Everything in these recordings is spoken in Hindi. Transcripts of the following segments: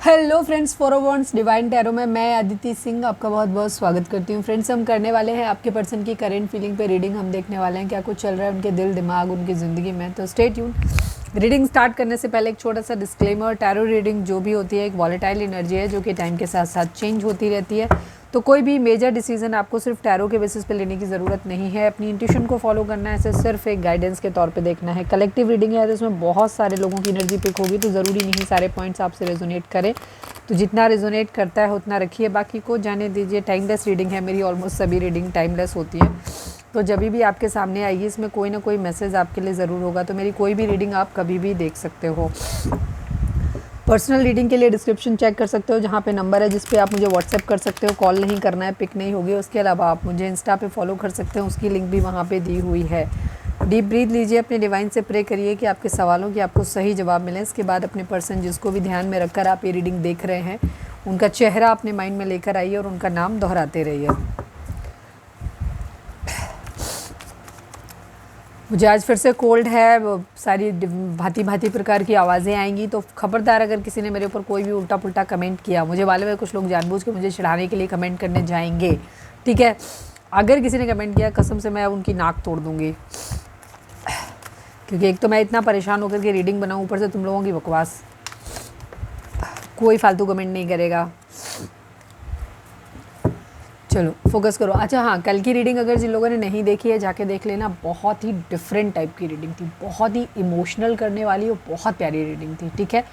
Hello friends, forwards divine tarot में मैं अदिति सिंह आपका बहुत बहुत स्वागत करती हूँ। फ्रेंड्स, हम करने वाले हैं आपके पर्सन की करेंट फीलिंग पे रीडिंग। हम देखने वाले हैं क्या कुछ चल रहा है उनके दिल दिमाग उनकी ज़िंदगी में। तो स्टे ट्यून। रीडिंग स्टार्ट करने से पहले एक छोटा सा डिस्क्लेमर, टैरो रीडिंग जो भी होती है एक वॉलेटाइल एनर्जी है जो कि टाइम के साथ साथ चेंज होती रहती है। तो कोई भी मेजर डिसीजन आपको सिर्फ टैरो के बेसिस पे लेने की ज़रूरत नहीं है। अपनी इंट्यूशन को फॉलो करना है, इसे सिर्फ एक गाइडेंस के तौर पे देखना है। कलेक्टिव रीडिंग है तो इसमें बहुत सारे लोगों की एनर्जी पिक होगी, तो ज़रूरी नहीं सारे पॉइंट्स आपसे रेजोनेट करें। तो जितना रेजोनेट करता है उतना रखिए, बाकी को जाने दीजिए। टाइमलेस रीडिंग है मेरी, ऑलमोस्ट सभी रीडिंग टाइमलेस होती है। तो जब भी आपके सामने आएगी इसमें कोई ना कोई मैसेज आपके लिए ज़रूर होगा। तो मेरी कोई भी रीडिंग आप कभी भी देख सकते हो। पर्सनल रीडिंग के लिए डिस्क्रिप्शन चेक कर सकते हो, जहाँ पे नंबर है जिस पे आप मुझे व्हाट्सएप कर सकते हो। कॉल नहीं करना है, पिक नहीं होगी। उसके अलावा आप मुझे इंस्टा पे फॉलो कर सकते हो, उसकी लिंक भी वहाँ पे दी हुई है। डीप ब्रीथ लीजिए, अपने डिवाइन से प्रे करिए कि आपके सवालों की आपको सही जवाब मिले। इसके बाद अपने पर्सन जिसको भी ध्यान में रखकर आप ये रीडिंग देख रहे हैं उनका चेहरा अपने माइंड में लेकर आइए और उनका नाम दोहराते रहिए। मुझे आज फिर से कोल्ड है, सारी भांति भांति प्रकार की आवाज़ें आएंगी, तो खबरदार अगर किसी ने मेरे ऊपर कोई भी उल्टा पुल्टा कमेंट किया, मुझे मालूम है कुछ लोग जानबूझ के मुझे चिढ़ाने के लिए कमेंट करने जाएंगे, ठीक है। अगर किसी ने कमेंट किया कसम से मैं उनकी नाक तोड़ दूँगी, क्योंकि एक तो मैं इतना परेशान होकर के रीडिंग बनाऊँ, ऊपर से तुम लोगों की बकवास। कोई फालतू कमेंट नहीं करेगा। चलो फोकस करो। अच्छा हाँ, कल की रीडिंग अगर जिन लोगों ने नहीं देखी है जाके देख लेना। बहुत ही डिफरेंट टाइप की रीडिंग थी, बहुत ही इमोशनल करने वाली और बहुत प्यारी रीडिंग थी, ठीक है।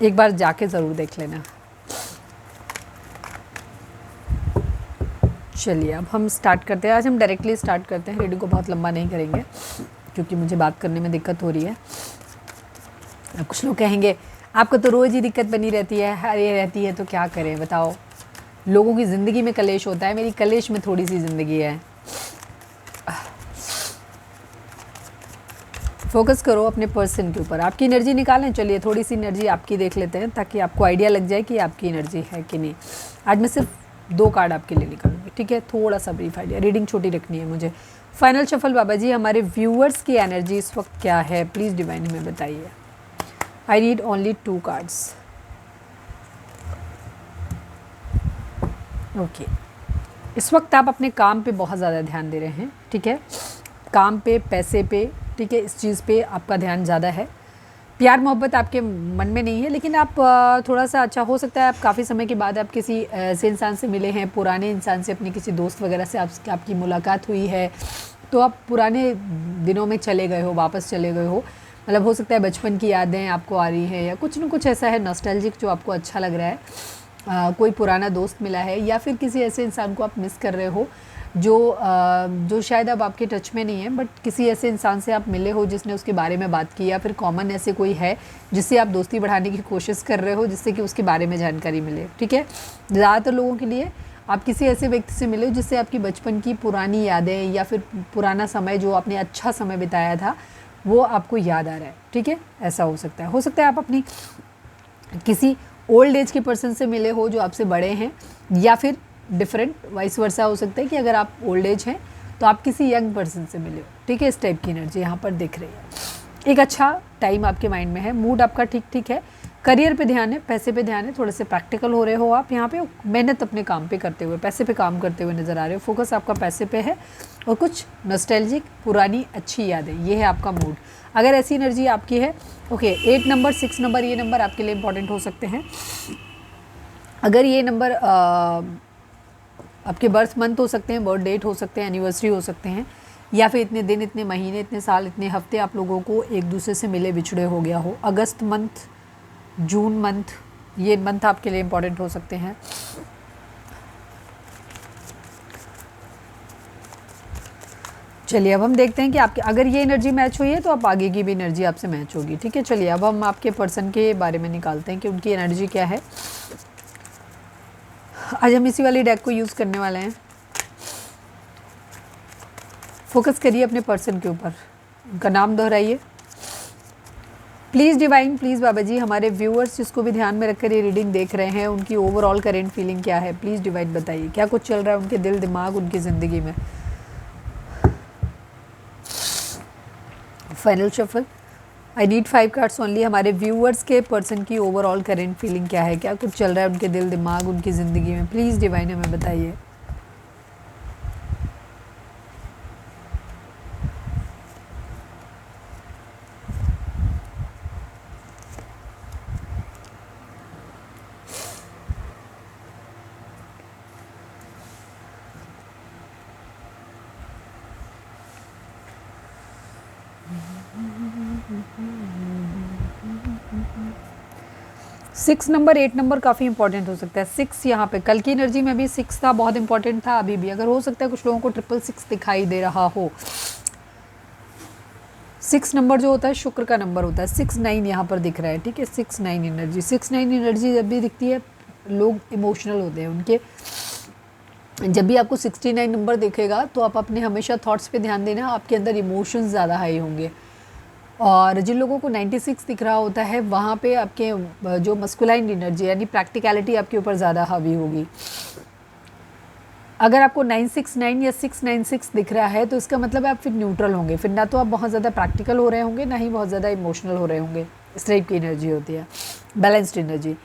एक बार जाके ज़रूर देख लेना। चलिए अब हम स्टार्ट करते हैं। आज हम डायरेक्टली स्टार्ट करते हैं, रीडिंग को बहुत लंबा नहीं करेंगे क्योंकि मुझे बात करने में दिक्कत हो रही है। कुछ लोग कहेंगे आपको तो रोज़ ही दिक्कत बनी रहती है, अरे रहती है तो क्या करें बताओ। लोगों की ज़िंदगी में कलेश होता है, मेरी कलेश में थोड़ी सी ज़िंदगी है। फोकस करो अपने पर्सन के ऊपर, आपकी एनर्जी निकालें। चलिए थोड़ी सी एनर्जी आपकी देख लेते हैं ताकि आपको आइडिया लग जाए कि आपकी एनर्जी है कि नहीं। आज मैं सिर्फ 2 कार्ड आपके लिए निकालूंगी, ठीक है। थोड़ा सा ब्रीफ आइडिया, रीडिंग छोटी रखनी है मुझे। फाइनल शफल बाबा जी, हमारे व्यूअर्स की एनर्जी इस वक्त क्या है प्लीज़ डिवाइन हमें बताइए। आई नीड ओनली 2 कार्ड्स। ओके इस वक्त आप अपने काम पे बहुत ज़्यादा ध्यान दे रहे हैं, ठीक है। काम पे, पैसे पे, ठीक है, इस चीज़ पे आपका ध्यान ज़्यादा है। प्यार मोहब्बत आपके मन में नहीं है, लेकिन आप थोड़ा सा अच्छा हो सकता है आप काफ़ी समय के बाद आप किसी ऐसे इंसान से मिले हैं, पुराने इंसान से, अपने किसी दोस्त वगैरह से आपकी मुलाकात हुई है, तो आप पुराने दिनों में चले गए हो, वापस चले गए हो। मतलब हो सकता है बचपन की यादें आपको आ रही हैं या कुछ ना कुछ ऐसा है नॉस्टैल्जिक जो आपको अच्छा लग रहा है। कोई पुराना दोस्त मिला है या फिर किसी ऐसे इंसान को आप मिस कर रहे हो जो शायद अब आपके टच में नहीं है, बट किसी ऐसे इंसान से आप मिले हो जिसने उसके बारे में बात की, या फिर कॉमन ऐसे कोई है जिससे आप दोस्ती बढ़ाने की कोशिश कर रहे हो जिससे कि उसके बारे में जानकारी मिले, ठीक है। ज़्यादातर लोगों के लिए आप किसी ऐसे व्यक्ति से मिले जिससे आपकी बचपन की पुरानी यादें या फिर पुराना समय जो आपने अच्छा समय बिताया था वो आपको याद आ रहा है, ठीक है। ऐसा हो सकता है। आप अपनी किसी ओल्ड एज के पर्सन से मिले हो जो आपसे बड़े हैं, या फिर डिफरेंट वाइस वर्सा हो सकता है कि अगर आप ओल्ड एज हैं तो आप किसी यंग पर्सन से मिले हो, ठीक है। इस टाइप की एनर्जी यहाँ पर दिख रही है। एक अच्छा टाइम आपके माइंड में है, मूड आपका ठीक ठीक है। करियर पे ध्यान है, पैसे पे ध्यान है, थोड़े से प्रैक्टिकल हो रहे हो आप यहाँ पे, मेहनत अपने काम पे करते हुए, पैसे पे काम करते हुए नज़र आ रहे हो। फोकस आपका पैसे पे है और कुछ नॉस्टैल्जिक पुरानी अच्छी यादें, ये है आपका मूड। अगर ऐसी एनर्जी आपकी है, ओके 8 नंबर 6 नंबर ये नंबर आपके लिए इंपॉर्टेंट हो सकते हैं। अगर ये नंबर आपके बर्थ मंथ हो सकते हैं, बर्थ डेट हो सकते हैं, एनिवर्सरी हो सकते हैं, या फिर इतने दिन, इतने महीने, इतने साल, इतने हफ्ते आप लोगों को एक दूसरे से मिले बिछड़े हो गया हो। अगस्त मंथ, जून मंथ, ये मंथ आपके लिए इंपॉर्टेंट हो सकते हैं। चलिए अब हम देखते हैं कि आपके अगर ये एनर्जी मैच हुई है तो आप आगे की भी एनर्जी आपसे मैच होगी, ठीक है। चलिए अब हम आपके पर्सन के बारे में निकालते हैं कि उनकी एनर्जी क्या है। आज हम इसी वाली डेक को यूज़ करने वाले हैं। फोकस करिए अपने पर्सन के ऊपर, उनका नाम दोहराइए प्लीज़ डिवाइन, प्लीज़ बाबा जी। हमारे व्यूअर्स जिसको भी ध्यान में रखकर ये रीडिंग देख रहे हैं उनकी ओवरऑल करेंट फीलिंग क्या है प्लीज़ डिवाइन बताइए। क्या कुछ चल रहा है उनके दिल दिमाग उनकी ज़िंदगी में। Final shuffle, I need 5 cards only. हमारे व्यूअर्स के पर्सन की ओवरऑल करेंट फीलिंग क्या है, क्या कुछ चल रहा है उनके दिल दिमाग उनकी ज़िंदगी में, प्लीज़ डिवाइन हमें बताइए। सिक्स नंबर 8 नंबर काफ़ी इंपॉर्टेंट हो सकता है। 6 यहाँ पे कल की एनर्जी में भी 6 था, बहुत इंपॉर्टेंट था। अभी भी अगर हो सकता है कुछ लोगों को 666 दिखाई दे रहा हो। 6 नंबर जो होता है शुक्र का नंबर होता है। 6-9 यहाँ पर दिख रहा है, ठीक है। 6-9 एनर्जी, 6-9 एनर्जी जब भी दिखती है लोग इमोशनल होते हैं उनके। जब भी आपको 69 नंबर दिखेगा तो आप अपने हमेशा थॉट्स पे ध्यान देना, आपके अंदर इमोशंस ज़्यादा हाई होंगे। और जिन लोगों को 96 दिख रहा होता है वहाँ पे आपके जो मस्कुलाइन एनर्जी यानी प्रैक्टिकलिटी आपके ऊपर ज़्यादा हावी होगी। अगर आपको 969 या 696 दिख रहा है तो इसका मतलब आप फिर न्यूट्रल होंगे, फिर ना तो आप बहुत ज़्यादा प्रैक्टिकल हो रहे होंगे ना ही बहुत ज़्यादा इमोशनल हो रहे होंगे। इस टाइप की एनर्जी होती है, balanced energy.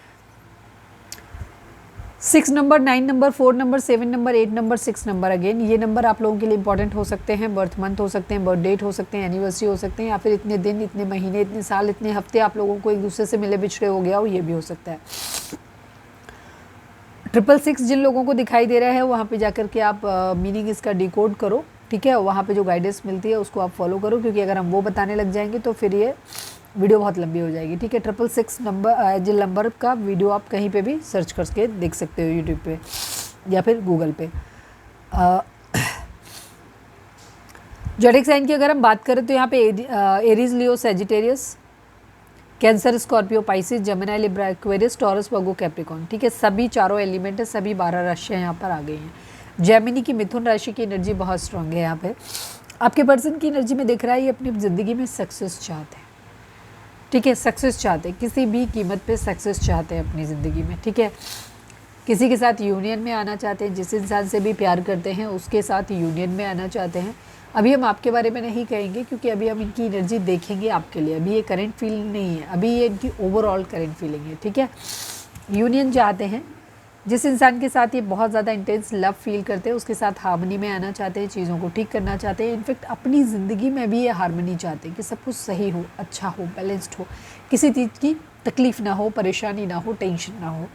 6 number, 9 number, 4 number, 7 number, 8 number, 6 number, again ये नंबर आप लोगों के लिए इंपॉर्टेंट हो सकते हैं। बर्थ मंथ हो सकते हैं, बर्थ डेट हो सकते हैं, एनिवर्सरी हो सकते हैं, या फिर इतने दिन, इतने महीने, इतने साल, इतने हफ्ते आप लोगों को एक दूसरे से मिले बिछड़े हो गया हो, ये भी हो सकता है। 666 जिन लोगों को दिखाई दे रहा है वहाँ पे जाकर के आप मीनिंग इसका डिकोड करो, ठीक है। वहाँ पे जो गाइडेंस मिलती है उसको आप फॉलो करो, क्योंकि अगर हम वो बताने लग जाएंगे तो फिर ये वीडियो बहुत लंबी हो जाएगी, ठीक है। 666 नंबर जिन नंबर का वीडियो आप कहीं पे भी सर्च करके देख सकते हो, यूट्यूब पे या फिर गूगल पे। ज़ोडिएक साइन की अगर हम बात करें तो यहाँ पे Aries, Leo, Sagittarius, Cancer, Scorpio, Pisces, Gemini, Libra, Aquarius, Taurus, Virgo, Capricorn, ठीक है। सभी चारों एलिमेंट है, सभी 12 राशियाँ यहाँ पर आ गई हैं। जेमिनी की मिथुन राशि की एनर्जी बहुत स्ट्रांग है यहाँ पे। आपके पर्सन की एनर्जी में दिख रहा है ये अपनी ज़िंदगी में सक्सेस चाहते हैं, ठीक है। सक्सेस चाहते हैं, किसी भी कीमत पे सक्सेस चाहते हैं अपनी ज़िंदगी में, ठीक है। किसी के साथ यूनियन में आना चाहते हैं, जिस इंसान से भी प्यार करते हैं उसके साथ यूनियन में आना चाहते हैं। अभी हम आपके बारे में नहीं कहेंगे क्योंकि अभी हम इनकी एनर्जी देखेंगे आपके लिए। अभी ये करेंट फीलिंग नहीं है, अभी ये इनकी ओवरऑल करेंट फीलिंग है, ठीक है। यूनियन चाहते हैं, जिस इंसान के साथ ये बहुत ज़्यादा इंटेंस लव फील करते हैं उसके साथ हार्मनी में आना चाहते हैं, चीज़ों को ठीक करना चाहते हैं। इनफैक्ट अपनी ज़िंदगी में भी ये हार्मनी चाहते हैं कि सब कुछ सही हो, अच्छा हो, बैलेंस्ड हो, किसी चीज़ की तकलीफ़ ना हो, परेशानी ना हो, टेंशन ना हो।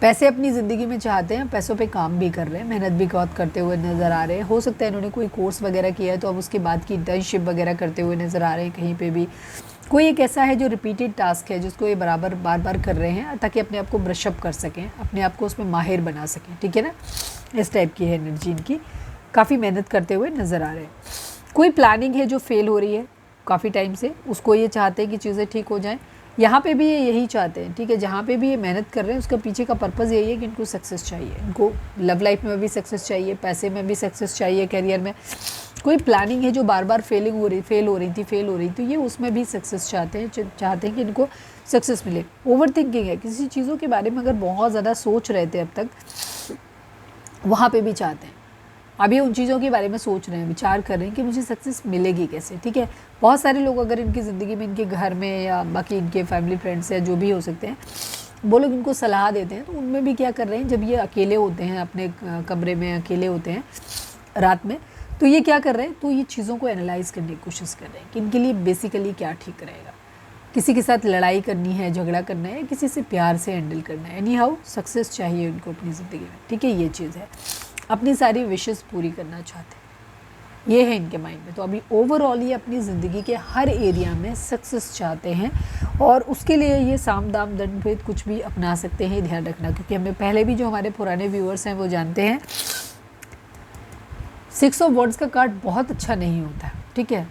पैसे अपनी ज़िंदगी में चाहते हैं, पैसों पे काम भी कर रहे हैं, मेहनत भी बहुत करते हुए नज़र आ रहे हैं। हो सकता है इन्होंने कोई कोर्स वगैरह किया है तो अब उसके बाद की इंटर्नशिप वगैरह करते हुए नज़र आ रहे हैं। कहीं पे भी कोई एक ऐसा है जो रिपीटेड टास्क है जिसको ये बराबर बार बार कर रहे हैं ताकि अपने आप को ब्रशअप कर सकें, अपने आप को उसमें माहिर बना सकें, ठीक है ना। इस टाइप की है एनर्जी इनकी, काफ़ी मेहनत करते हुए नज़र आ रहे हैं। कोई प्लानिंग है जो फेल हो रही है काफ़ी टाइम से, उसको ये चाहते हैं कि चीज़ें ठीक हो जाएं। यहाँ पे भी ये यही चाहते हैं, ठीक है। जहाँ पे भी ये मेहनत कर रहे हैं उसका पीछे का पर्पज़ यही है कि इनको सक्सेस चाहिए, इनको लव लाइफ में भी सक्सेस चाहिए, पैसे में भी सक्सेस चाहिए, करियर में। कोई प्लानिंग है जो बार बार फेल हो रही थी, ये उसमें भी सक्सेस चाहते हैं कि इनको सक्सेस मिले। ओवर थिंकिंग है, किसी चीज़ों के बारे में अगर बहुत ज़्यादा सोच रहे थे अब तक, वहाँ पे भी चाहते हैं। अभी उन चीज़ों के बारे में सोच रहे हैं, विचार कर रहे हैं कि मुझे सक्सेस मिलेगी कैसे, ठीक है। बहुत सारे लोग अगर इनकी ज़िंदगी में, इनके घर में या बाकी इनके फैमिली फ्रेंड्स या जो भी हो सकते हैं, वो लोग इनको सलाह देते हैं तो उनमें भी क्या कर रहे हैं, जब ये अकेले होते हैं अपने कमरे में, अकेले होते हैं रात में, तो ये क्या कर रहे हैं, तो ये चीज़ों को एनालाइज़ करने की कोशिश कर रहे हैं कि इनके लिए बेसिकली क्या ठीक रहेगा। किसी के साथ लड़ाई करनी है, झगड़ा करना है, किसी से प्यार से हैंडल करना है, एनी हाउ सक्सेस चाहिए उनको अपनी ज़िंदगी में, ठीक है। ये चीज़ है, अपनी सारी विशेस पूरी करना चाहते हैं, ये है इनके माइंड में। तो अभी ओवरऑल ये अपनी ज़िंदगी के हर एरिया में सक्सेस चाहते हैं और उसके लिए ये साम दाम दंड भेद कुछ भी अपना सकते हैं, ध्यान रखना। क्योंकि हमें पहले भी जो हमारे पुराने व्यूअर्स हैं वो जानते हैं 6 ऑफ वर्ड्स का कार्ड बहुत अच्छा नहीं होता है, ठीक है।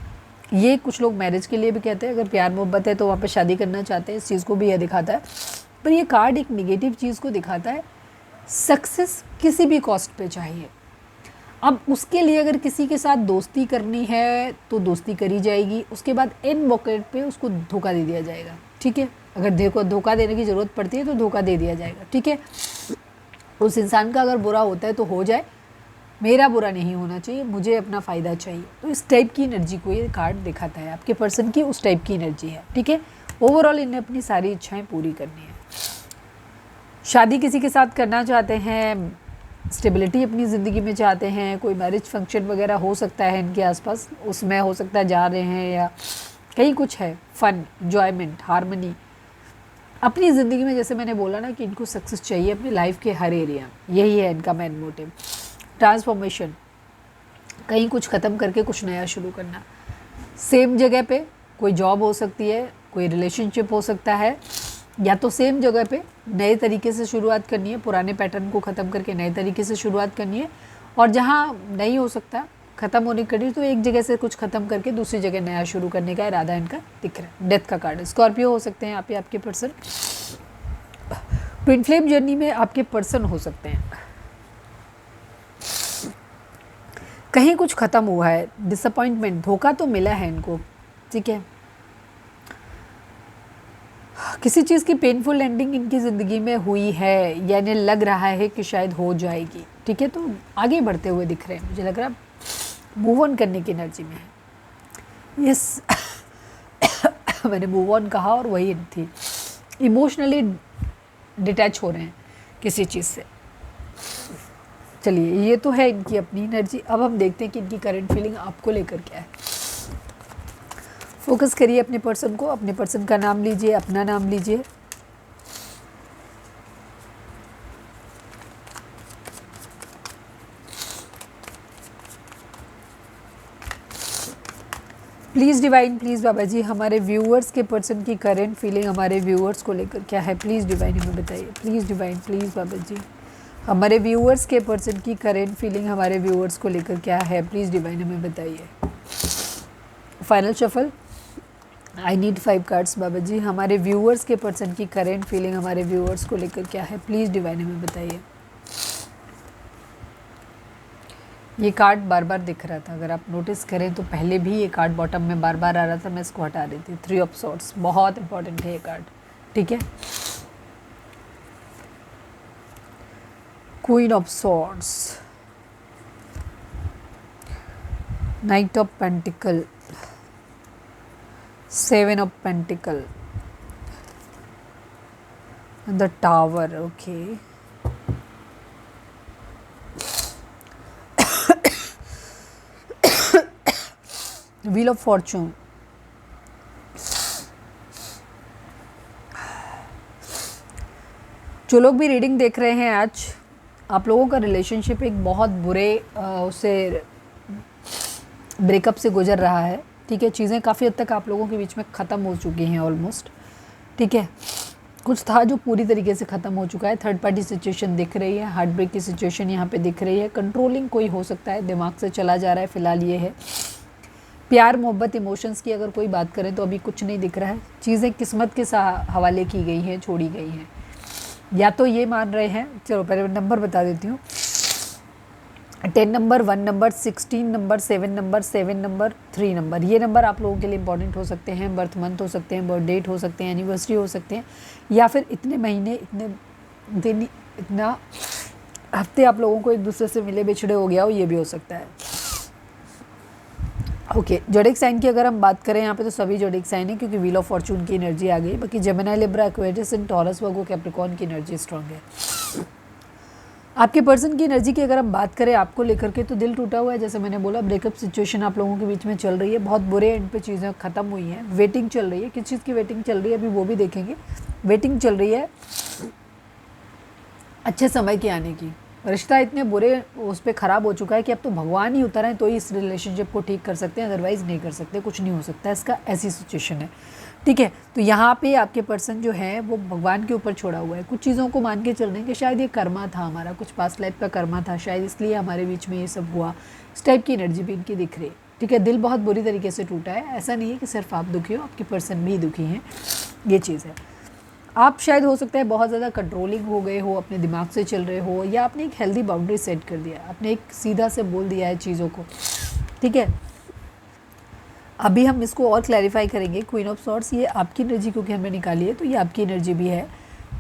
ये कुछ लोग मैरिज के लिए भी कहते हैं, अगर प्यार मोहब्बत है तो वहाँ पे शादी करना चाहते हैं, इस चीज़ को भी यह दिखाता है। पर ये कार्ड एक निगेटिव चीज़ को दिखाता है, सक्सेस किसी भी कॉस्ट पे चाहिए। अब उसके लिए अगर किसी के साथ दोस्ती करनी है तो दोस्ती करी जाएगी, उसके बाद इन मौके पे उसको धोखा दे दिया जाएगा, ठीक है। अगर धोखा देने की ज़रूरत पड़ती है तो धोखा दे दिया जाएगा, ठीक है। उस इंसान का अगर बुरा होता है तो हो जाए, मेरा बुरा नहीं होना चाहिए, मुझे अपना फ़ायदा चाहिए। तो इस टाइप की एनर्जी को ये कार्ड दिखाता है, आपके पर्सन की उस टाइप की एनर्जी है, ठीक है। ओवरऑल इन्हें अपनी सारी इच्छाएं पूरी करनी है। शादी किसी के साथ करना चाहते हैं, स्टेबिलिटी अपनी ज़िंदगी में चाहते हैं, कोई मैरिज फंक्शन वगैरह हो सकता है इनके आसपास, उसमें हो सकता है जा रहे हैं, या कहीं कुछ है, फन, एंजॉयमेंट, हारमनी अपनी ज़िंदगी में। जैसे मैंने बोला ना कि इनको सक्सेस चाहिए अपनी लाइफ के हर एरिया में, यही है इनका मेन मोटिव। ट्रांसफॉर्मेशन, कहीं कुछ ख़त्म करके कुछ नया शुरू करना। सेम जगह पे कोई जॉब हो सकती है, कोई रिलेशनशिप हो सकता है, या तो सेम जगह पे नए तरीके से शुरुआत करनी है, पुराने पैटर्न को ख़त्म करके नए तरीके से शुरुआत करनी है। और जहाँ नहीं हो सकता ख़त्म होने के लिए, तो एक जगह से कुछ ख़त्म करके दूसरी जगह नया शुरू करने का इरादा इनका दिख रहा है। डेथ का कार्ड, स्कॉर्पियो हो सकते हैं आप ही आपके पर्सन। ट्विन फ्लेम जर्नी में आपके पर्सन हो सकते हैं। कहीं कुछ ख़त्म हुआ है, डिसअपॉइंटमेंट, धोखा तो मिला है इनको, ठीक है। किसी चीज़ की पेनफुल एंडिंग इनकी ज़िंदगी में हुई है, यानी लग रहा है कि शायद हो जाएगी, ठीक है। तो आगे बढ़ते हुए दिख रहे हैं, मुझे लग रहा है मूव ऑन करने की एनर्जी में है। यस मैंने मूव ऑन कहा और वही थी, इमोशनली डिटैच हो रहे हैं किसी चीज़ से। चलिए, ये तो है इनकी अपनी एनर्जी। अब हम देखते हैं कि इनकी करंट फीलिंग आपको लेकर क्या है। फोकस करिए अपने पर्सन को, अपने पर्सन का नाम लीजिए, अपना नाम लीजिए। प्लीज़ डिवाइन, प्लीज़ बाबा जी, हमारे व्यूअर्स के पर्सन की करंट फीलिंग हमारे व्यूअर्स को लेकर क्या है, प्लीज़ डिवाइन हमें बताइए। प्लीज़ डिवाइन, प्लीज़ बाबा जी, हमारे व्यूअर्स के पर्सन की करंट फीलिंग हमारे व्यूअर्स को लेकर क्या है, प्लीज़ डिवाइन हमें बताइए। Final shuffle, I need 5 cards बाबा जी, हमारे व्यूअर्स के पर्सन की करंट फीलिंग हमारे व्यूअर्स को लेकर क्या है, प्लीज़ डिवाइन हमें बताइए। ये कार्ड बार बार दिख रहा था, अगर आप नोटिस करें तो पहले भी ये कार्ड बॉटम में बार बार आ रहा था, मैं इसको हटा रही थी। 3 ऑफ सॉर्ड्स बहुत इंपॉर्टेंट है ये कार्ड, ठीक है। Queen of swords, night of pentacle, 7 of pentacle, the tower, okay. Wheel of Fortune, जो लोग भी रीडिंग देख रहे हैं आज, आप लोगों का रिलेशनशिप एक बहुत बुरे उससे ब्रेकअप से गुजर रहा है, ठीक है। चीज़ें काफ़ी हद तक आप लोगों के बीच में ख़त्म हो चुकी हैं ऑलमोस्ट, ठीक है। कुछ था जो पूरी तरीके से ख़त्म हो चुका है। थर्ड पार्टी सिचुएशन दिख रही है, हार्ट ब्रेक की सिचुएशन यहाँ पे दिख रही है। कंट्रोलिंग कोई हो सकता है, दिमाग से चला जा रहा है, फ़िलहाल ये है। प्यार मोहब्बत इमोशंस की अगर कोई बात करें तो अभी कुछ नहीं दिख रहा है। चीज़ें किस्मत के हवाले की गई हैं, छोड़ी गई हैं। या तो ये मान रहे हैं, चलो पहले नंबर बता देती हूँ। 10 number, 1 number, 16 number, 7 number, 7 number, 3 number, ये नंबर आप लोगों के लिए इंपॉर्टेंट हो सकते हैं। बर्थ मंथ हो सकते हैं, बर्थ डेट हो सकते हैं, एनिवर्सरी हो सकते हैं, या फिर इतने महीने, इतने दिन, इतना हफ्ते आप लोगों को एक दूसरे से मिले बिछड़े हो गया हो, ये भी हो सकता है। ओके, जोडिक साइन की अगर हम बात करें यहाँ पे तो सभी जोडिक साइन है, क्योंकि व्हील ऑफ फॉर्चून की एनर्जी आ गई। बाकी Gemini, Libra, Aquarius and taurus, Virgo, Capricorn की एनर्जी स्ट्रॉन्ग है। आपके पर्सन की एनर्जी की अगर हम बात करें आपको लेकर के, तो दिल टूटा हुआ है। जैसे मैंने बोला, ब्रेकअप सिचुएशन आप लोगों के बीच में चल रही है, बहुत बुरे एंड पे चीज़ें ख़त्म हुई हैं। वेटिंग चल रही है, किस चीज़ की वेटिंग चल रही है अभी वो भी देखेंगे। वेटिंग चल रही है अच्छे समय के आने की। रिश्ता इतने बुरे उस पर ख़राब हो चुका है कि अब तो भगवान ही उतर आए तो ही इस रिलेशनशिप को ठीक कर सकते हैं, अदरवाइज़ नहीं कर सकते, कुछ नहीं हो सकता इसका, ऐसी सिचुएशन है, ठीक है। तो यहाँ पे आपके पर्सन जो है वो भगवान के ऊपर छोड़ा हुआ है। कुछ चीज़ों को मान के चल रहे हैं कि शायद ये कर्मा था हमारा, कुछ पास्ट लाइफ का कर्मा था, शायद इसलिए हमारे बीच में ये सब हुआ। इस टाइप की एनर्जी भी इनकी दिख रही है, ठीक है। दिल बहुत बुरी तरीके से टूटा है। ऐसा नहीं है कि सिर्फ आप दुखी हो, आपके पर्सन भी दुखी हैं, ये चीज़ है। आप शायद हो सकता है बहुत ज़्यादा कंट्रोलिंग हो गए हो, अपने दिमाग से चल रहे हो, या आपने एक हेल्दी बाउंड्री सेट कर दिया, आपने एक सीधा से बोल दिया है चीज़ों को, ठीक है। अभी हम इसको और क्लैरिफाई करेंगे। क्वीन ऑफ सॉर्ड्स, ये आपकी एनर्जी क्योंकि हमने निकाली है, तो ये आपकी एनर्जी भी है।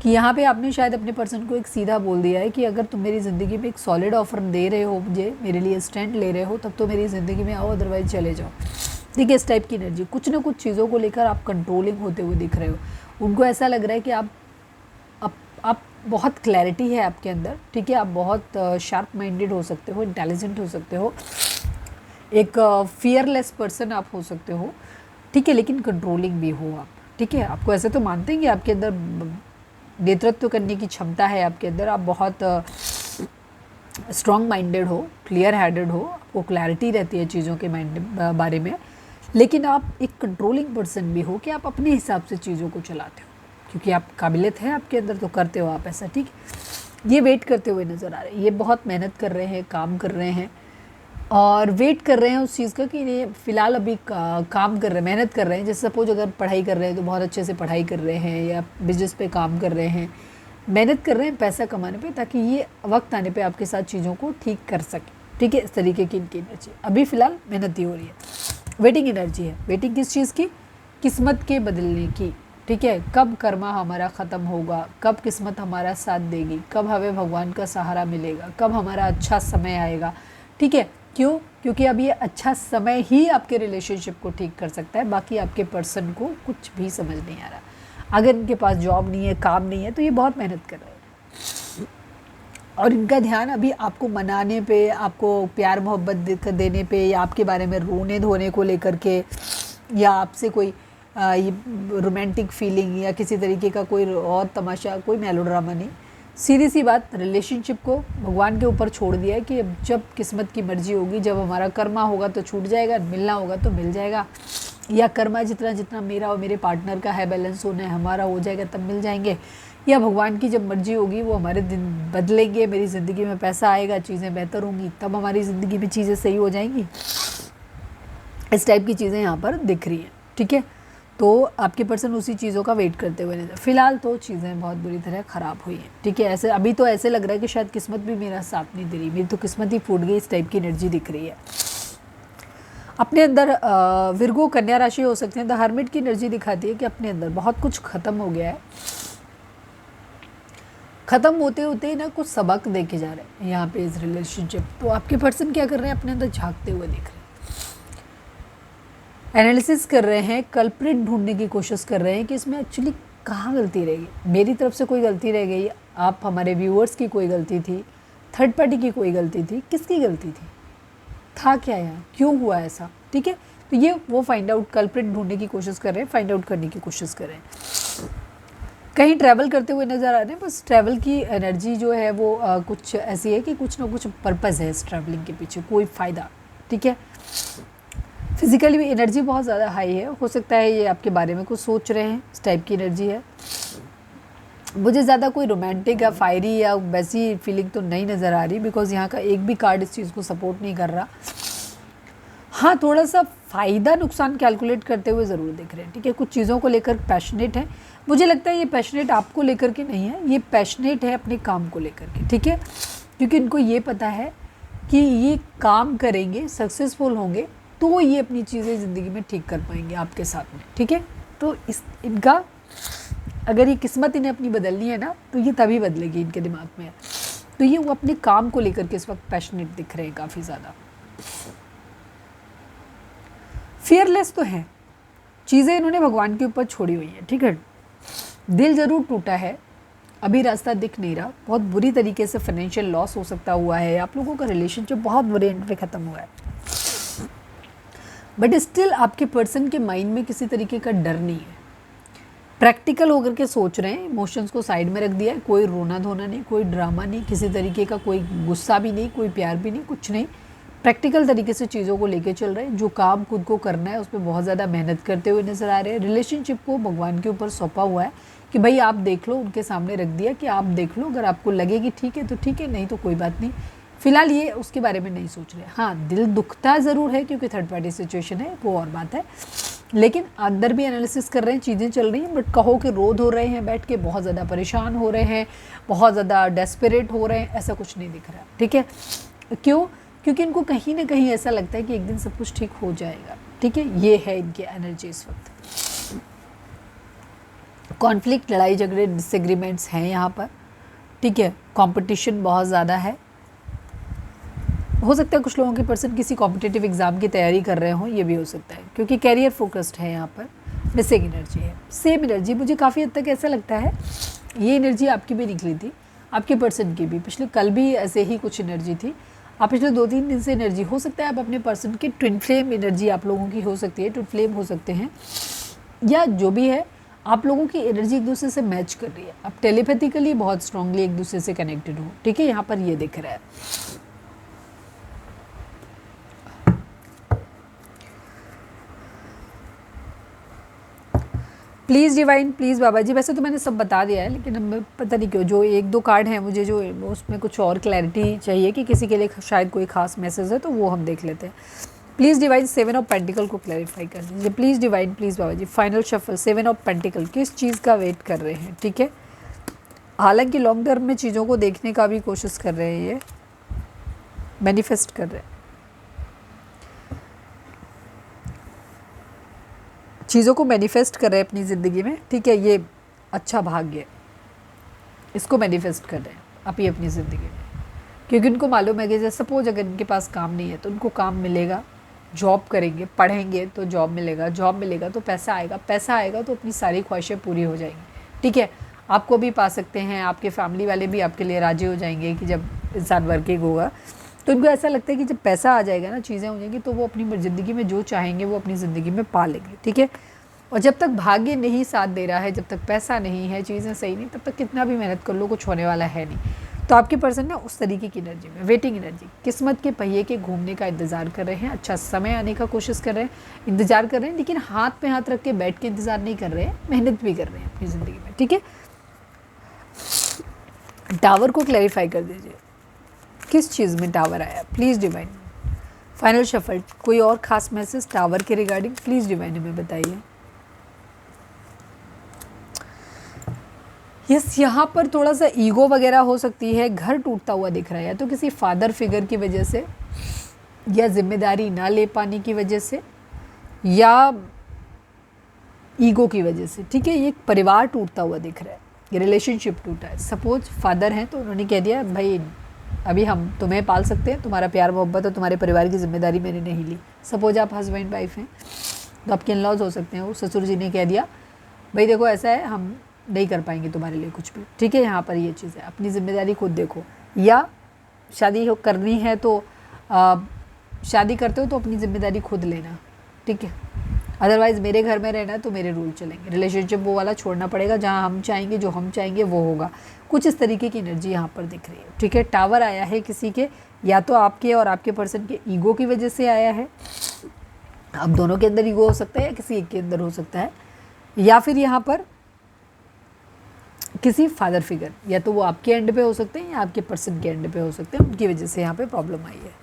कि यहाँ पे आपने शायद अपने पर्सन को एक सीधा बोल दिया है कि अगर तुम मेरी ज़िंदगी में एक सॉलिड ऑफर दे रहे हो मुझे, मेरे लिए स्टैंड ले रहे हो, तब तो मेरी ज़िंदगी में आओ, अदरवाइज चले जाओ। देखिए इस टाइप की एनर्जी, कुछ ना कुछ चीज़ों को लेकर आप कंट्रोलिंग होते हुए दिख रहे हो। उनको ऐसा लग रहा है कि आप बहुत क्लैरिटी है आपके अंदर, ठीक है, आप बहुत शार्प माइंडेड हो सकते हो, इंटेलिजेंट हो सकते हो, एक फियरलेस पर्सन आप हो सकते हो, ठीक है, लेकिन कंट्रोलिंग भी हो आप, ठीक है। आपको ऐसे तो मानते हैं कि आपके अंदर नेतृत्व करने की क्षमता है, आपके अंदर आप बहुत स्ट्रॉन्ग माइंडेड हो, क्लियर हेडेड हो, आपको क्लैरिटी रहती है चीज़ों के बारे में, लेकिन आप एक कंट्रोलिंग पर्सन भी हो कि आप अपने हिसाब से चीज़ों को चलाते हो, क्योंकि आप काबिलियत है आपके अंदर, तो करते हो आप ऐसा, ठीक है। ये वेट करते हुए नज़र आ रहे हैं, ये बहुत मेहनत कर रहे हैं, काम कर रहे हैं और वेट कर रहे हैं उस चीज़ का कि ये फ़िलहाल अभी काम कर रहे हैं, मेहनत कर रहे हैं। जैसे सपोज अगर पढ़ाई कर रहे हैं तो बहुत अच्छे से पढ़ाई कर रहे हैं, या बिजनेस पे काम कर रहे हैं, मेहनत कर रहे हैं पैसा कमाने पे, ताकि ये वक्त आने पे आपके साथ चीज़ों को ठीक कर सके, ठीक है। इस तरीके की इनकी एनर्जी अभी फ़िलहाल मेहनत ही हो रही है। वेटिंग एनर्जी है, वेटिंग किस चीज़ की? किस्मत के बदलने की, ठीक है। कब कर्मा हमारा ख़त्म होगा, कब किस्मत हमारा साथ देगी, कब हमें भगवान का सहारा मिलेगा, कब हमारा अच्छा समय आएगा, ठीक है। क्यों? क्योंकि अब ये अच्छा समय ही आपके रिलेशनशिप को ठीक कर सकता है, बाकी आपके पर्सन को कुछ भी समझ नहीं आ रहा। अगर इनके पास जॉब नहीं है, काम नहीं है, तो ये बहुत मेहनत कर रहे हैं और इनका ध्यान अभी आपको मनाने पे, आपको प्यार मोहब्बत देने पे, या आपके बारे में रोने धोने को लेकर के, या आपसे कोई ये रोमांटिक फीलिंग या किसी तरीके का कोई और तमाशा, कोई मेलोड्रामा नहीं। सीधी सी बात, रिलेशनशिप को भगवान के ऊपर छोड़ दिया है कि जब किस्मत की मर्जी होगी, जब हमारा कर्मा होगा तो छूट जाएगा, मिलना होगा तो मिल जाएगा, या कर्मा जितना जितना मेरा और मेरे पार्टनर का है बैलेंस होना है, हमारा हो जाएगा तब मिल जाएंगे, या भगवान की जब मर्जी होगी वो हमारे दिन बदलेंगे, मेरी ज़िंदगी में पैसा आएगा, चीज़ें बेहतर होंगी, तब हमारी ज़िंदगी में चीज़ें सही हो जाएंगी। इस टाइप की चीज़ें यहाँ पर दिख रही हैं, ठीक है। तो आपके पर्सन उसी चीज़ों का वेट करते हुए नजर, फिलहाल तो चीज़ें बहुत बुरी तरह ख़राब हुई हैं, ठीक है। ऐसे अभी तो ऐसे लग रहा है कि शायद किस्मत भी मेरा साथ नहीं दे रही, मेरी तो किस्मत ही फूट गई, इस टाइप की एनर्जी दिख रही है अपने अंदर। विर्गो कन्या राशि हो सकते हैं। द हर्मिट की एनर्जी दिखाती है कि अपने अंदर बहुत कुछ ख़त्म हो गया है, ख़त्म होते होते ही ना कुछ सबक देखे जा रहे हैं यहाँ पे इस रिलेशनशिप। तो आपके पर्सन क्या कर रहे हैं? अपने अंदर झांकते हुए दिख रहे हैं, एनालिसिस कर रहे हैं, कल्प्रिट ढूंढने की कोशिश कर रहे हैं कि इसमें एक्चुअली कहाँ गलती रह गई, मेरी तरफ से कोई गलती रह गई, आप हमारे व्यूअर्स की कोई गलती थी, थर्ड पार्टी की कोई गलती थी, किसकी गलती थी, था क्या यहाँ, क्यों हुआ ऐसा, ठीक है। तो ये वो फाइंड आउट, कल्प्रिट ढूंढने की कोशिश कर रहे हैं, फाइंड आउट करने की कोशिश कर रहे हैं। कहीं ट्रैवल करते हुए नज़र आ रहे हैं, बस ट्रैवल की एनर्जी जो है वो कुछ ऐसी है कि कुछ ना कुछ पर्पज़ है इस ट्रैवलिंग के पीछे, कोई फ़ायदा, ठीक है। फिजिकली भी एनर्जी बहुत ज़्यादा हाई है, हो सकता है ये आपके बारे में कुछ सोच रहे हैं, इस टाइप की एनर्जी है। मुझे ज़्यादा कोई रोमांटिक या फायरी या वैसी फीलिंग तो नहीं नज़र आ रही, बिकॉज यहाँ का एक भी कार्ड इस चीज़ को सपोर्ट नहीं कर रहा। हाँ, थोड़ा सा फ़ायदा नुकसान कैलकुलेट करते हुए ज़रूर दिख रहे हैं, ठीक है। कुछ चीज़ों को लेकर पैशनेट है, मुझे लगता है ये पैशनेट आपको लेकर के नहीं है, ये पैशनेट है अपने काम को लेकर के, ठीक है। क्योंकि इनको ये पता है कि ये काम करेंगे, सक्सेसफुल होंगे, तो ये अपनी चीज़ें ज़िंदगी में ठीक कर पाएंगे आपके साथ में, ठीक है। तो इनका अगर ये किस्मत इन्हें अपनी बदलनी है ना, तो ये तभी बदलेगी इनके दिमाग में। तो ये वो अपने काम को लेकर के इस वक्त पैशनेट दिख रहे हैं काफ़ी ज़्यादा। फियरलेस तो हैं, चीज़ें इन्होंने भगवान के ऊपर छोड़ी हुई हैं, ठीक है। दिल ज़रूर टूटा है, अभी रास्ता दिख नहीं रहा, बहुत बुरी तरीके से फाइनेंशियल लॉस हो सकता हुआ है, आप लोगों का रिलेशनशिप बहुत बुरे एंड पे ख़त्म हुआ है, बट स्टिल आपके पर्सन के माइंड में किसी तरीके का डर नहीं है, प्रैक्टिकल होकर के सोच रहे हैं, इमोशंस को साइड में रख दिया है, कोई रोना धोना नहीं, कोई ड्रामा नहीं, किसी तरीके का कोई गुस्सा भी नहीं, कोई प्यार भी नहीं, कुछ नहीं, प्रैक्टिकल तरीके से चीज़ों को लेके चल रहे हैं। जो काम खुद को करना है उस पर बहुत ज़्यादा मेहनत करते हुए नजर आ रहे हैं। रिलेशनशिप को भगवान के ऊपर सौंपा हुआ है कि भाई आप देख लो, उनके सामने रख दिया कि आप देख लो, अगर आपको लगे कि ठीक है तो ठीक है, नहीं तो कोई बात नहीं। फिलहाल ये उसके बारे में नहीं सोच रहे। हाँ, दिल दुखता ज़रूर है क्योंकि थर्ड पार्टी सिचुएशन है, वो और बात है, लेकिन अंदर भी एनालिसिस कर रहे हैं, चीज़ें चल रही हैं, बट कहो कि रोध हो रहे हैं बैठ के, बहुत ज़्यादा परेशान हो रहे हैं, बहुत ज़्यादा डेस्परेट हो रहे हैं, ऐसा कुछ नहीं दिख रहा, ठीक है। क्यों? क्योंकि इनको कहीं ना कहीं ऐसा लगता है कि एक दिन सब कुछ ठीक हो जाएगा, ठीक है। ये है इनकी एनर्जी इस वक्त। कॉन्फ्लिक्ट, लड़ाई झगड़े, डिसएग्रीमेंट्स हैं यहाँ पर, ठीक है। कंपटीशन बहुत ज़्यादा है। हो सकता है कुछ लोगों के पर्सन किसी कॉम्पिटिटिव एग्ज़ाम की तैयारी कर रहे हों, ये भी हो सकता है, क्योंकि कैरियर फोकस्ड है यहाँ पर। मिसिंग एनर्जी है, सेम एनर्जी मुझे काफ़ी हद तक ऐसा लगता है ये एनर्जी आपकी भी निकली थी, आपके पर्सन की भी। पिछले कल भी ऐसे ही कुछ एनर्जी थी। आप पिछले 2-3 दिन से एनर्जी हो सकता है आप अपने पर्सन की ट्विन फ्लेम एनर्जी आप लोगों की हो सकती है, ट्विन फ्लेम हो सकते हैं, या जो भी है आप लोगों की एनर्जी एक दूसरे से मैच कर रही है। आप टेलीपैथिकली बहुत स्ट्रांगली एक दूसरे से कनेक्टेड हो, ठीक है। यहाँ पर ये दिख रहा है। प्लीज़ डिवाइन, प्लीज़ बाबा जी। वैसे तो मैंने सब बता दिया है, लेकिन अब पता नहीं क्यों जो 1-2 कार्ड हैं मुझे जो उसमें कुछ और क्लैरिटी चाहिए कि किसी के लिए शायद कोई खास मैसेज है, तो वो हम देख लेते हैं। प्लीज़ डिवाइन 7 ऑफ पेंटिकल को क्लैरिफाई कर दीजिए। Please divine, please Baba ji. Final shuffle 7 of pentacle किस चीज़ का वेट कर रहे हैं, ठीक है। हालांकि लॉन्ग टर्म में चीज़ों को देखने का भी कोशिश कर रहे हैं, ये मैनिफेस्ट कर रहे हैं, चीज़ों को मैनिफेस्ट कर रहे हैं अपनी ज़िंदगी में, ठीक है। ये अच्छा भाग्य, इसको मैनिफेस्ट कर रहे हैं अभी अपनी ज़िंदगी में, क्योंकि उनको मालूम है कि जैसे सपोज अगर इनके पास काम नहीं है तो उनको काम मिलेगा, जॉब करेंगे, पढ़ेंगे तो जॉब मिलेगा, जॉब मिलेगा तो पैसा आएगा, पैसा आएगा तो अपनी सारी ख्वाहिशें पूरी हो जाएंगी, ठीक है। आपको भी पा सकते हैं, आपके फैमिली वाले भी आपके लिए राज़ी हो जाएंगे कि जब इंसान वर्किंग होगा तो उनको ऐसा लगता है कि जब पैसा आ जाएगा ना, चीज़ें हो जाएंगी, तो वो अपनी ज़िंदगी में जो चाहेंगे वो अपनी ज़िंदगी में पा लेंगे, ठीक है। और जब तक भाग्य नहीं साथ दे रहा है, जब तक पैसा नहीं है, चीज़ें सही नहीं, तब तक कितना भी मेहनत कर लो कुछ होने वाला है नहीं। तो आपके पर्सन ना उस तरीके की एनर्जी में, वेटिंग एनर्जी, किस्मत के पहिए के घूमने का इंतज़ार कर रहे हैं, अच्छा समय आने का कोशिश कर रहे हैं, इंतज़ार कर रहे हैं, लेकिन हाथ पे हाथ रख के बैठ के इंतज़ार नहीं कर रहे हैं, मेहनत भी कर रहे हैं अपनी ज़िंदगी में, ठीक है। टावर को क्लैरिफाई कर दीजिए, किस चीज़ में टावर आया, प्लीज़ डिवाइन। फाइनल शफल कोई और ख़ास मैसेज टावर के रिगार्डिंग, प्लीज़ डिवाइन हमें बताइए। यस, यहाँ पर थोड़ा सा ईगो वगैरह हो सकती है, घर टूटता हुआ दिख रहा है, या तो किसी फादर फिगर की वजह से, या जिम्मेदारी ना ले पाने की वजह से, या ईगो की वजह से, ठीक है। ये परिवार टूटता हुआ दिख रहा है, ये रिलेशनशिप टूटा है। सपोज फादर हैं तो उन्होंने कह दिया भाई अभी हम तुम्हें पाल सकते हैं, तुम्हारा प्यार मोहब्बत और तुम्हारे परिवार की जिम्मेदारी मैंने नहीं ली। सपोज आप हस्बैंड वाइफ हैं तो आपके इन-लॉज हो सकते हैं, वो ससुर जी ने कह दिया भाई देखो ऐसा है, हम नहीं कर पाएंगे तुम्हारे लिए कुछ भी, ठीक है। यहाँ पर ये चीज़ है, अपनी ज़िम्मेदारी खुद देखो, या शादी करनी है तो शादी करते हो तो अपनी ज़िम्मेदारी खुद लेना, ठीक है। अदरवाइज़ मेरे घर में रहना तो मेरे रूल चलेंगे, रिलेशनशिप वो वाला छोड़ना पड़ेगा, जहाँ हम चाहेंगे, जो हम चाहेंगे वो होगा। कुछ इस तरीके की एनर्जी यहाँ पर दिख रही है, ठीक है। टावर आया है किसी के, या तो आपके और आपके पर्सन के ईगो की वजह से आया है, अब दोनों के अंदर ईगो हो सकता है या किसी एक के अंदर हो सकता है, या फिर यहाँ पर किसी फादर फिगर, या तो वो आपके एंड पे हो सकते हैं या आपके पर्सन के एंड पे हो सकते हैं, उनकी वजह से यहाँ पे प्रॉब्लम आई है,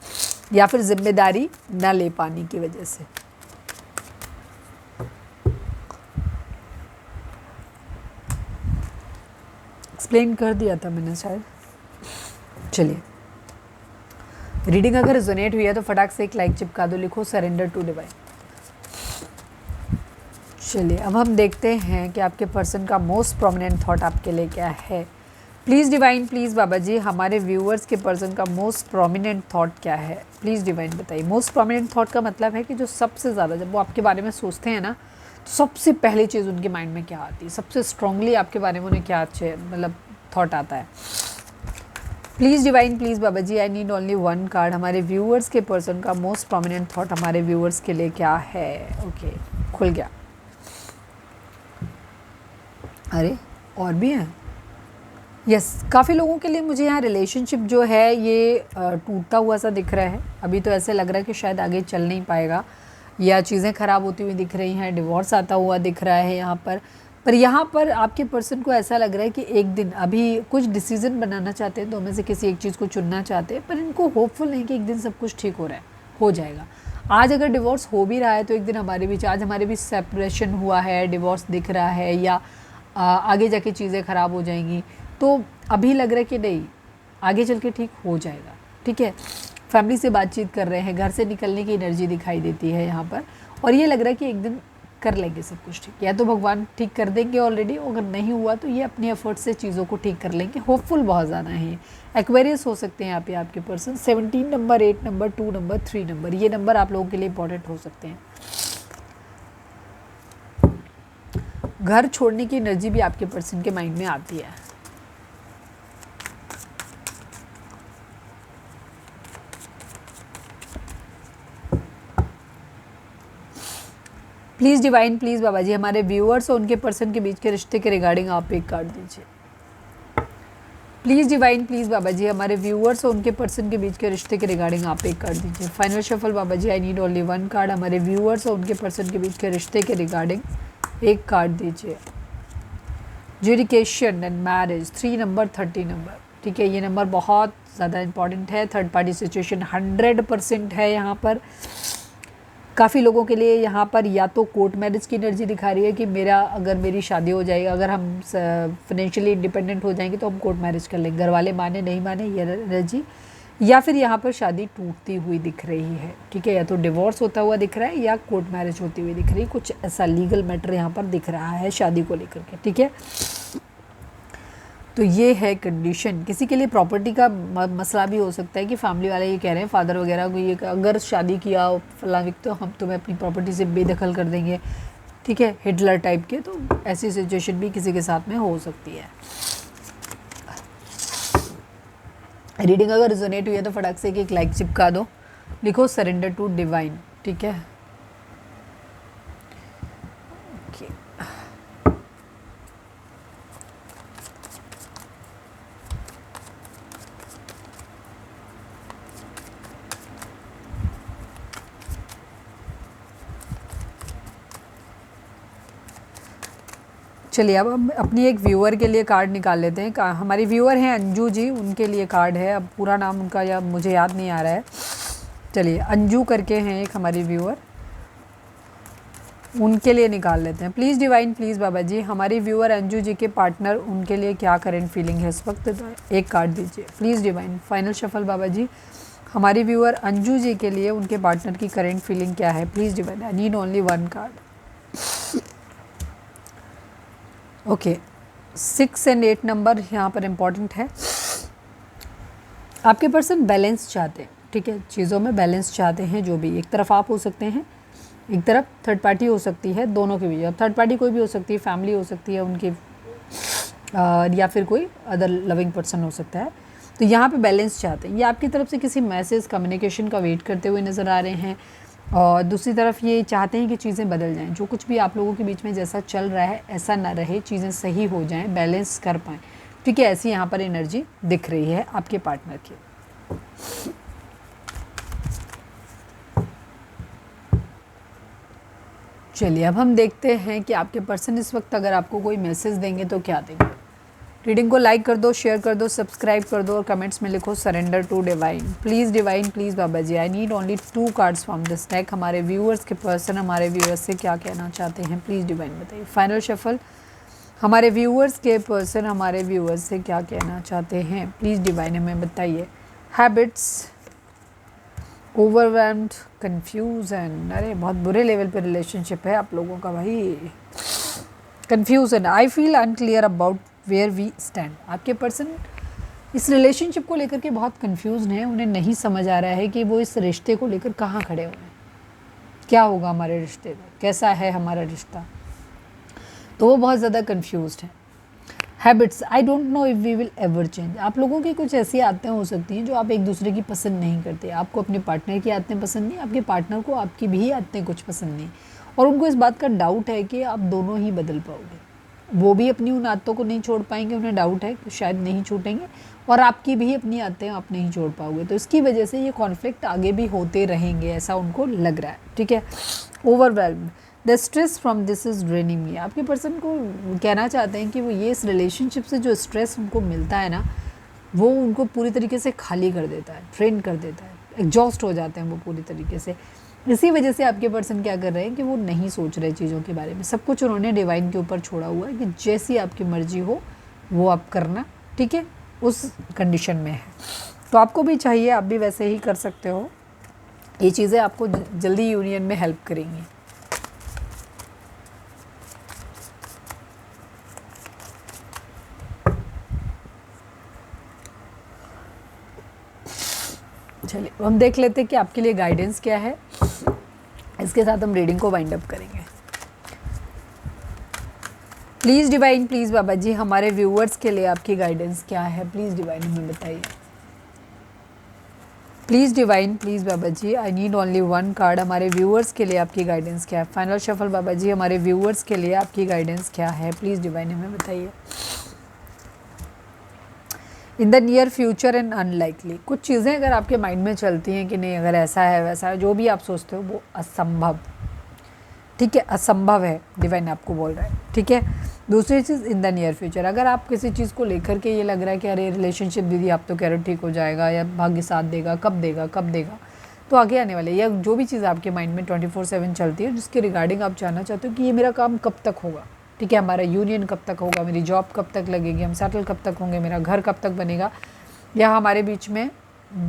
या फिर जिम्मेदारी ना ले पाने की वजह से। एक्सप्लेन कर दिया था मैंने शायद। चलिए, रीडिंग अगर रेजोनेट हुई है तो फटाक से एक लाइक चिपका दो, लिखो सरेंडर टू डिवाइन। चलिए, अब हम देखते हैं कि आपके पर्सन का मोस्ट प्रोमिनेंट थॉट आपके लिए क्या है। प्लीज़ डिवाइन, प्लीज़ बाबा जी, हमारे व्यूअर्स के पर्सन का मोस्ट प्रोमिनेंट थॉट क्या है, प्लीज़ डिवाइन बताइए। मोस्ट प्रोमिनेंट थॉट का मतलब है कि जो सबसे ज़्यादा, जब वो आपके बारे में सोचते हैं ना, तो सबसे पहली चीज़ उनके माइंड में क्या आती है, सबसे स्ट्रांगली आपके बारे में उन्हें क्या अच्छे मतलब थॉट आता है। Please divine, please Baba ji, I need only one card. हमारे व्यूअर्स के पर्सन का मोस्ट प्रोमिनेंट थॉट हमारे व्यूअर्स के लिए क्या है। ओके, खुल गया। अरे और भी हैं, यस। काफ़ी लोगों के लिए मुझे यहाँ रिलेशनशिप जो है ये टूटता हुआ सा दिख रहा है। अभी तो ऐसे लग रहा है कि शायद आगे चल नहीं पाएगा, या चीज़ें ख़राब होती हुई दिख रही हैं, डिवोर्स आता हुआ दिख रहा है यहाँ पर यहाँ पर आपके पर्सन को ऐसा लग रहा है कि एक दिन अभी कुछ डिसीज़न बनाना चाहते हैं, दो में से किसी एक चीज़ को चुनना चाहते हैं, पर इनको होपफुल नहीं कि एक दिन सब कुछ ठीक हो रहा है, हो जाएगा। आज अगर डिवोर्स हो भी रहा है तो एक दिन हमारे बीच, आज हमारे बीच सेपरेशन हुआ है, डिवोर्स दिख रहा है, या आगे जाके चीज़ें ख़राब हो जाएंगी, तो अभी लग रहा है कि नहीं, आगे चल के ठीक हो जाएगा, ठीक है। फैमिली से बातचीत कर रहे हैं, घर से निकलने की एनर्जी दिखाई देती है यहाँ पर, और ये लग रहा है कि एक दिन कर लेंगे सब कुछ ठीक, या तो भगवान ठीक कर देंगे ऑलरेडी, अगर नहीं हुआ तो ये अपने एफर्ट से चीज़ों को ठीक कर लेंगे। होपफुल बहुत ज़्यादा है। एक्वेरियस हो सकते हैं यहाँ पे आपके person. 17 number, 8 number, 2 number, 3 number, ये नंबर आप लोगों के लिए इंपॉर्टेंट हो सकते हैं। घर छोड़ने की एनर्जी भी आपके पर्सन के माइंड में आती है। प्लीज़ डिवाइन, प्लीज़ बाबा जी, हमारे व्यूअर्स और उनके पर्सन के बीच के रिश्ते के रिगार्डिंग आप एक कार्ड दीजिए। प्लीज़ डिवाइन, प्लीज़ बाबा जी, हमारे व्यूअर्स और उनके पर्सन के बीच के रिश्ते के रिगार्डिंग आप एक कार्ड दीजिए। Final shuffle Baba ji, I need only 1 card. हमारे व्यूअर्स और उनके पर्सन के बीच के रिश्ते के रिगार्डिंग एक कार्ड दीजिए। Education and marriage, 3 number, 30 number, ठीक है। ये नंबर बहुत ज़्यादा इंपॉर्टेंट है। थर्ड पार्टी सिचुएशन 100% है यहाँ पर। काफ़ी लोगों के लिए यहाँ पर या तो कोर्ट मैरिज की एनर्जी दिखा रही है कि अगर मेरी शादी हो जाएगी, अगर हम फाइनेंशियली इंडिपेंडेंट हो जाएंगे तो हम कोर्ट मैरिज कर लेंगे, घर वाले माने नहीं माने ये एनर्जी, या फिर यहाँ पर शादी टूटती हुई दिख रही है, ठीक है। या तो डिवोर्स होता हुआ दिख रहा है या कोर्ट मैरिज होती हुई दिख रही है। कुछ ऐसा लीगल मैटर यहाँ पर दिख रहा है शादी को लेकर के, ठीक है। तो ये है कंडीशन। किसी के लिए प्रॉपर्टी का मसला भी हो सकता है कि फैमिली वाले ये कह रहे हैं, फादर वगैरह को, ये अगर शादी किया फलां तो हम तुम्हें अपनी प्रॉपर्टी से बेदखल कर देंगे, ठीक है, हिटलर टाइप के। तो ऐसी सिचुएशन भी किसी के साथ में हो सकती है। रीडिंग अगर रिजोनेट हुई है तो फटाक से एक लाइक चिपका दो, लिखो सरेंडर टू डिवाइन, ठीक है। चलिए अब हम अपनी एक व्यूअर के लिए कार्ड निकाल लेते हैं। हमारी व्यूअर हैं अंजू जी, उनके लिए कार्ड है। अब पूरा नाम उनका या मुझे याद नहीं आ रहा है। चलिए अंजू करके हैं एक हमारी व्यूअर, उनके लिए निकाल लेते हैं। प्लीज़ डिवाइन, प्लीज़ बाबा जी, हमारी व्यूअर अंजू जी के पार्टनर, उनके लिए क्या करेंट फीलिंग है इस वक्त, एक कार्ड दीजिए please divine. Final shuffle Baba जी, हमारी व्यूअर अंजू जी के लिए उनके पार्टनर की करेंट फीलिंग क्या है, please divine. I need only 1 card. Okay, 6 और 8 नंबर यहाँ पर इम्पॉर्टेंट है। आपके पर्सन बैलेंस चाहते हैं, ठीक है, चीज़ों में बैलेंस चाहते हैं। जो भी, एक तरफ आप हो सकते हैं, एक तरफ थर्ड पार्टी हो सकती है, दोनों के बीच। और थर्ड पार्टी कोई भी हो सकती है, फैमिली हो सकती है उनकी, या फिर कोई अदर लविंग पर्सन हो सकता है। तो यहाँ पे बैलेंस चाहते हैं। ये आपकी तरफ से किसी मैसेज, कम्युनिकेशन का वेट करते हुए नज़र आ रहे हैं। और दूसरी तरफ ये चाहते हैं कि चीज़ें बदल जाएं। जो कुछ भी आप लोगों के बीच में जैसा चल रहा है ऐसा ना रहे, चीज़ें सही हो जाएं, बैलेंस कर पाएँ, ठीक है। ऐसी यहाँ पर एनर्जी दिख रही है आपके पार्टनर की। चलिए अब हम देखते हैं कि आपके पर्सन इस वक्त अगर आपको कोई मैसेज देंगे तो क्या देंगे। रीडिंग को लाइक कर दो, शेयर कर दो, सब्सक्राइब कर दो और कमेंट्स में लिखो surrender to divine. Please divine, please Baba ji, I need only 2 cards from this deck. हमारे व्यूअर्स के पर्सन हमारे व्यूअर्स से क्या कहना चाहते हैं, प्लीज़ डिवाइन बताइए। फाइनल शफल, हमारे व्यूअर्स के पर्सन हमारे व्यूअर्स से क्या कहना चाहते हैं, प्लीज़ डिवाइन हमें बताइए। हैबिट्स, ओवरवेल्म्ड, कन्फ्यूजन, अरे बहुत बुरे लेवल पे रिलेशनशिप है आप लोगों का भाई। Confusion, I feel unclear about where we stand. आपके पर्सन इस रिलेशनशिप को लेकर के बहुत कन्फ्यूज़न है। उन्हें नहीं समझ आ रहा है कि वो इस रिश्ते को लेकर कहाँ खड़े हुए हैं, क्या होगा हमारे रिश्ते का, कैसा है हमारा रिश्ता। तो वो बहुत ज़्यादा कन्फ्यूज्ड है। Habits, I don't know if we will ever change. आप लोगों की कुछ ऐसी आदतें हो सकती हैं जो आप एक दूसरे की पसंद नहीं करते। आपको अपने पार्टनर की आदतें पसंद नहीं, आपके पार्टनर को आपकी भी आदतें कुछ पसंद नहीं, और उनको इस बात का डाउट है कि आप दोनों ही बदल पाओगे। वो भी अपनी उन आदतों को नहीं छोड़ पाएंगे, उन्हें डाउट है कि शायद नहीं छूटेंगे, और आपकी भी अपनी आदतें आप नहीं छोड़ पाओगे। तो इसकी वजह से ये कॉन्फ्लिक्ट आगे भी होते रहेंगे, ऐसा उनको लग रहा है, ठीक है। Overwhelmed, the stress from this is draining me. आपके पर्सन को कहना चाहते हैं कि वो ये इस रिलेशनशिप से जो स्ट्रेस उनको मिलता है ना, वो उनको पूरी तरीके से खाली कर देता है, ड्रेन कर देता है, एग्जॉस्ट हो जाते हैं वो पूरी तरीके से। इसी वजह से आपके पर्सन क्या कर रहे हैं कि वो नहीं सोच रहे चीज़ों के बारे में। सब कुछ उन्होंने डिवाइन के ऊपर छोड़ा हुआ है कि जैसी आपकी मर्जी हो वो आप करना, ठीक है, उस कंडीशन में है। तो आपको भी चाहिए, आप भी वैसे ही कर सकते हो। ये चीज़ें आपको जल्दी यूनियन में हेल्प करेंगी। चलिए हम देख लेते हैं कि आपके लिए गाइडेंस क्या है। इसके साथ हम रीडिंग को वाइंड अप करेंगे। प्लीज़ डिवाइन, प्लीज़ बाबा जी, हमारे व्यूअर्स के लिए आपकी गाइडेंस क्या है, प्लीज़ डिवाइन हमें बताइए। Please divine, please Baba ji, I need only one card. हमारे व्यूअर्स के लिए आपकी गाइडेंस क्या है। फाइनल शफल बाबा जी, हमारे व्यूअर्स के लिए आपकी गाइडेंस क्या है, प्लीज़ डिवाइन हमें बताइए। In the near future and unlikely, कुछ चीज़ें अगर आपके माइंड में चलती हैं कि नहीं अगर ऐसा है वैसा है, जो भी आप सोचते हो वो असंभव, ठीक है, असंभव है, डिवाइन आपको बोल रहा है, ठीक है। दूसरी चीज़, इन द नियर फ्यूचर, अगर आप किसी चीज़ को लेकर के ये लग रहा है कि अरे रिलेशनशिप दीदी आप तो कह रहे हो ठीक हो जाएगा या भाग्य साथ देगा, कब देगा कब देगा, तो आगे आने वाले या जो भी चीज़ आपके माइंड में 24/7 चलती है जिसके रिगार्डिंग आप जानना चाहते हो कि ये मेरा काम कब तक होगा, ठीक है, हमारा यूनियन कब तक होगा, मेरी जॉब कब तक लगेगी, हम सेटल कब तक होंगे, मेरा घर कब तक बनेगा, या हमारे बीच में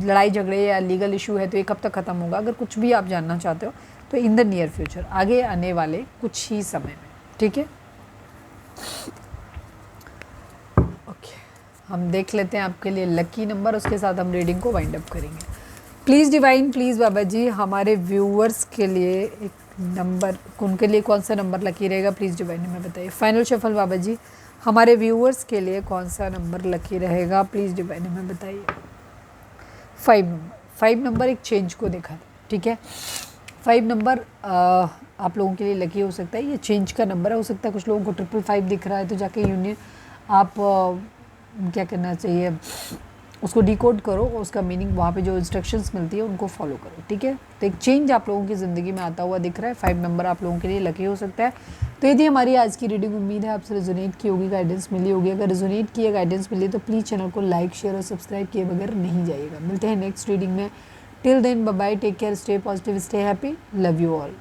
लड़ाई झगड़े या लीगल इशू है तो ये कब तक ख़त्म होगा, अगर कुछ भी आप जानना चाहते हो तो इन द नियर फ्यूचर, आगे आने वाले कुछ ही समय में, ठीक है। ओके, हम देख लेते हैं आपके लिए लकी नंबर, उसके साथ हम रीडिंग को वाइंड अप करेंगे। प्लीज़ डिवाइन, प्लीज़ बाबा जी, हमारे व्यूअर्स के लिए एक नंबर, उनके लिए कौन सा नंबर लकी रहेगा, प्लीज़ डिवाइन हमें बताइए। फाइनल शफल बाबा जी, हमारे व्यूअर्स के लिए कौन सा नंबर लकी रहेगा, प्लीज़ डिवाइन हमें बताइए। 5 नंबर, 5 नंबर एक चेंज को दिखा है, ठीक है। 5 नंबर आप लोगों के लिए लकी हो सकता है, ये चेंज का नंबर है। हो सकता है कुछ लोगों को 555 दिख रहा है, तो जाके यूनियन आप क्या करना चाहिए, उसको डिकोड करो, उसका मीनिंग वहाँ पे जो इंस्ट्रक्शंस मिलती है उनको फॉलो करो, ठीक है। तो एक चेंज आप लोगों की ज़िंदगी में आता हुआ दिख रहा है। 5 नंबर आप लोगों के लिए लकी हो सकता है। तो ये थी हमारी आज की रीडिंग, उम्मीद है आपसे रेजोनेट की होगी, गाइडेंस मिली होगी। अगर रेजोनेट की गाइडेंस मिली तो प्लीज़ चैनल को लाइक शेयर और सब्सक्राइब किए बगैर नहीं जाइएगा। मिलते हैं नेक्स्ट रीडिंग में। Till then bye bye, take care, stay positive, stay happy, love you all.